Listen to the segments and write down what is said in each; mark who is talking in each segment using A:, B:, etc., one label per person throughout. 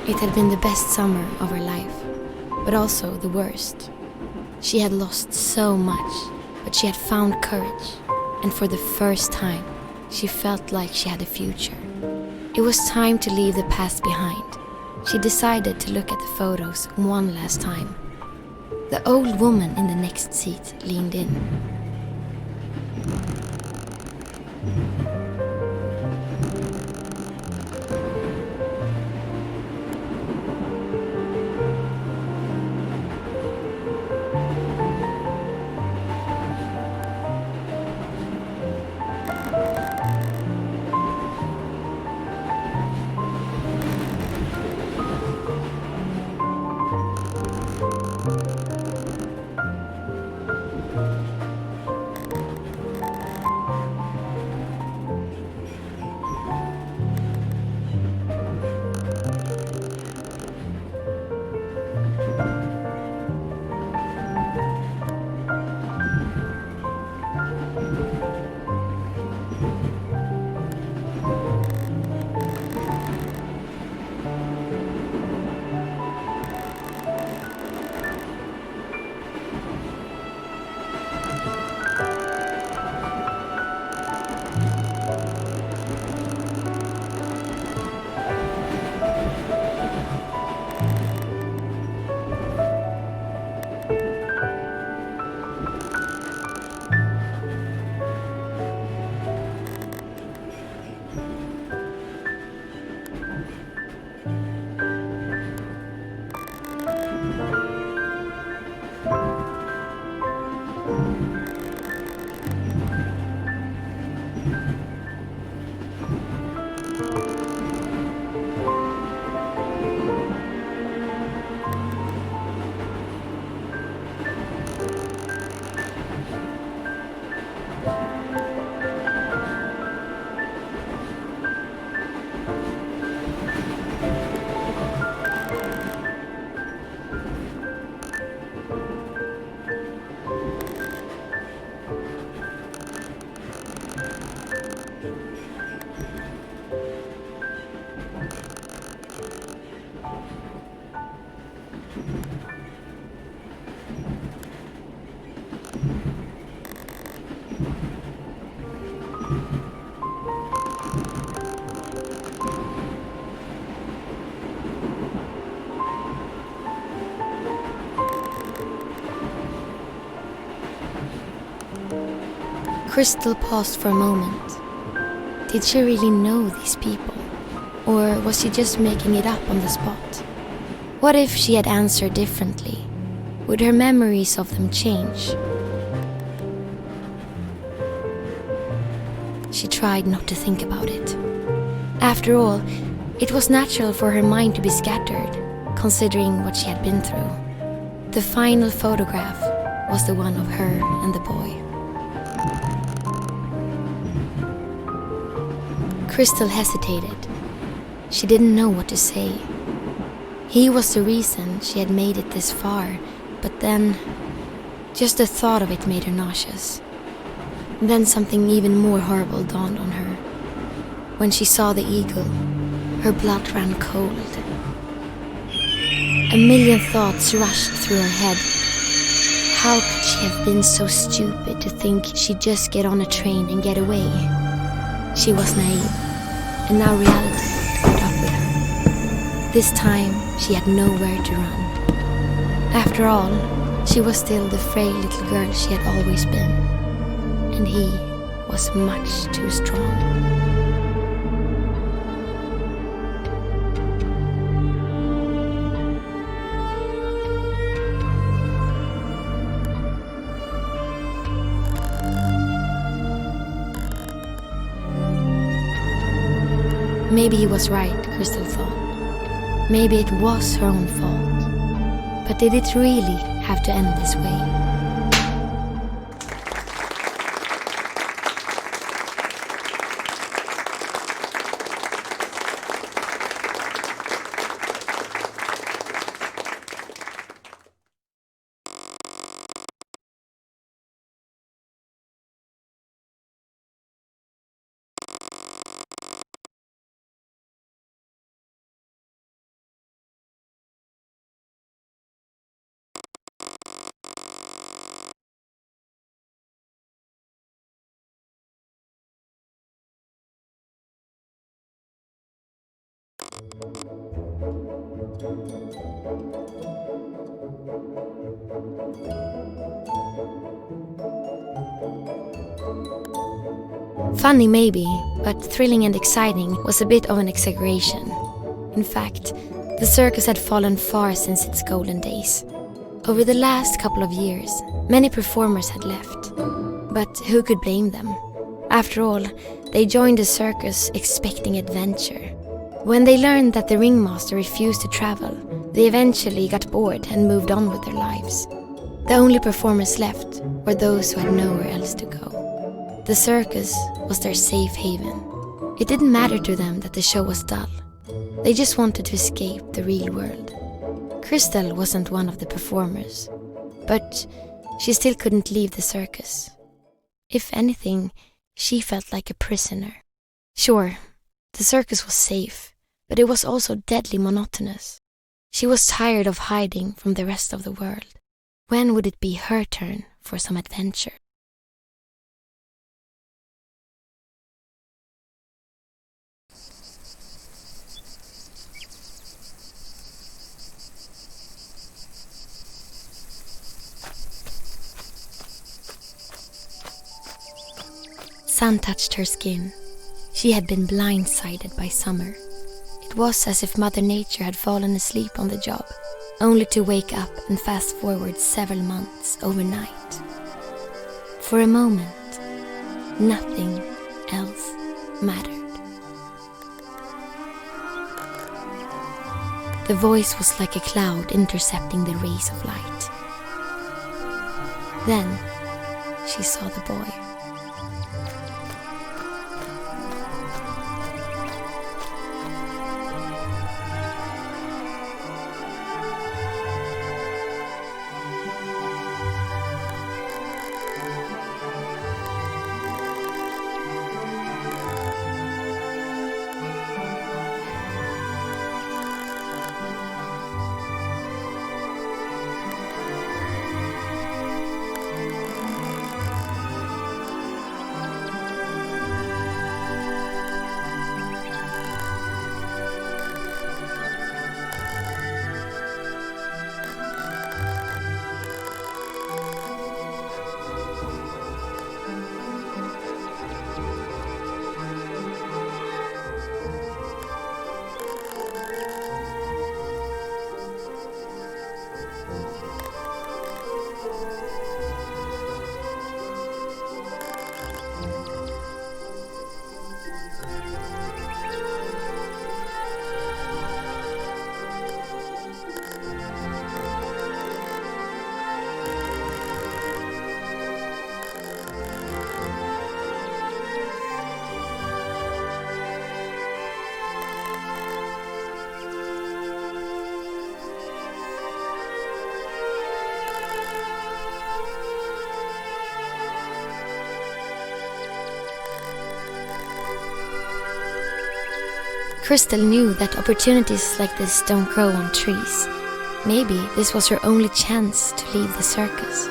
A: It had been the best summer of her life, but also the worst. She had lost so much, but she had found courage, and for the first time, she felt like she had a future. It was time to leave the past behind. She decided to look at the photos one last time. The old woman in the next seat leaned in. Crystal paused for a moment. Did she really know these people? Or was she just making it up on the spot? What if she had answered differently? Would her memories of them change? She tried not to think about it. After all, it was natural for her mind to be scattered, considering what she had been through. The final photograph was the one of her and the boy. Crystal hesitated. She didn't know what to say. He was the reason she had made it this far, but then just the thought of it made her nauseous. Then something even more horrible dawned on her. When she saw the eagle, her blood ran cold. A million thoughts rushed through her head. How could she have been so stupid to think she'd just get on a train and get away? She was naive, and now reality caught up with her. This time, she had nowhere to run. After all, she was still the frail little girl she had always been, and he was much too strong. Maybe he was right, Crystal thought. Maybe it was her own fault. But did it really have to end this way? Funny maybe, but thrilling and exciting was a bit of an exaggeration. In fact, the circus had fallen far since its golden days. Over the last couple of years, many performers had left. But who could blame them? After all, they joined the circus expecting adventure. When they learned that the ringmaster refused to travel, they eventually got bored and moved on with their lives. The only performers left were those who had nowhere else to go. The circus was their safe haven. It didn't matter to them that the show was dull. They just wanted to escape the real world. Crystal wasn't one of the performers, but she still couldn't leave the circus. If anything, she felt like a prisoner. Sure, the circus was safe, but it was also deadly monotonous. She was tired of hiding from the rest of the world. When would it be her turn for some adventure? Sun touched her skin. She had been blindsided by summer. It was as if Mother Nature had fallen asleep on the job, only to wake up and fast forward several months overnight. For a moment, nothing else mattered. The voice was like a cloud intercepting the rays of light. Then she saw the boy. Crystal knew that opportunities like this don't grow on trees. Maybe this was her only chance to leave the circus.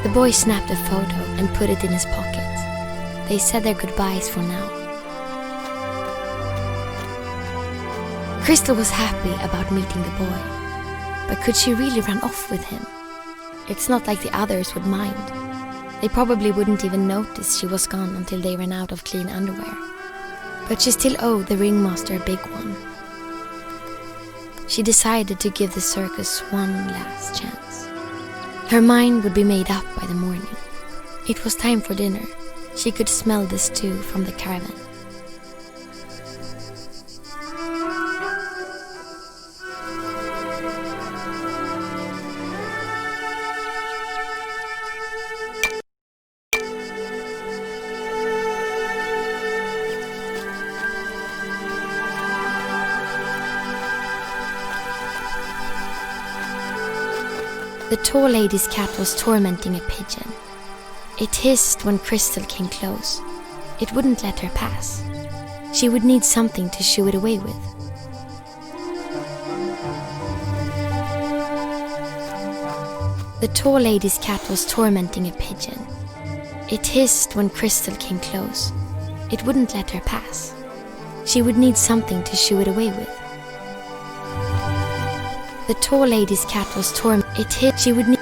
A: The boy snapped a photo and put it in his pocket. They said their goodbyes for now. Crystal was happy about meeting the boy, but could she really run off with him? It's not like the others would mind. They probably wouldn't even notice she was gone until they ran out of clean underwear. But she still owed the ringmaster a big one. She decided to give the circus one last chance. Her mind would be made up by the morning. It was time for dinner. She could smell the stew from the caravan. The tall lady's cat was tormenting a pigeon. It hissed when Crystal came close. It wouldn't let her pass. She would need something to shoo it away with. The tall lady's cat was tormenting a pigeon. It hissed when Crystal came close. It wouldn't let her pass. She would need something to shoo it away with. The tall lady's cat was It hit. She would need.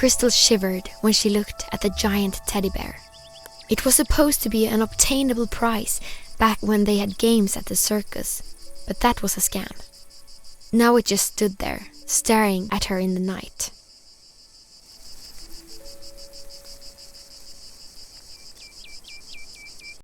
A: Crystal shivered when she looked at the giant teddy bear. It was supposed to be an obtainable prize back when they had games at the circus, but that was a scam. Now it just stood there, staring at her in the night.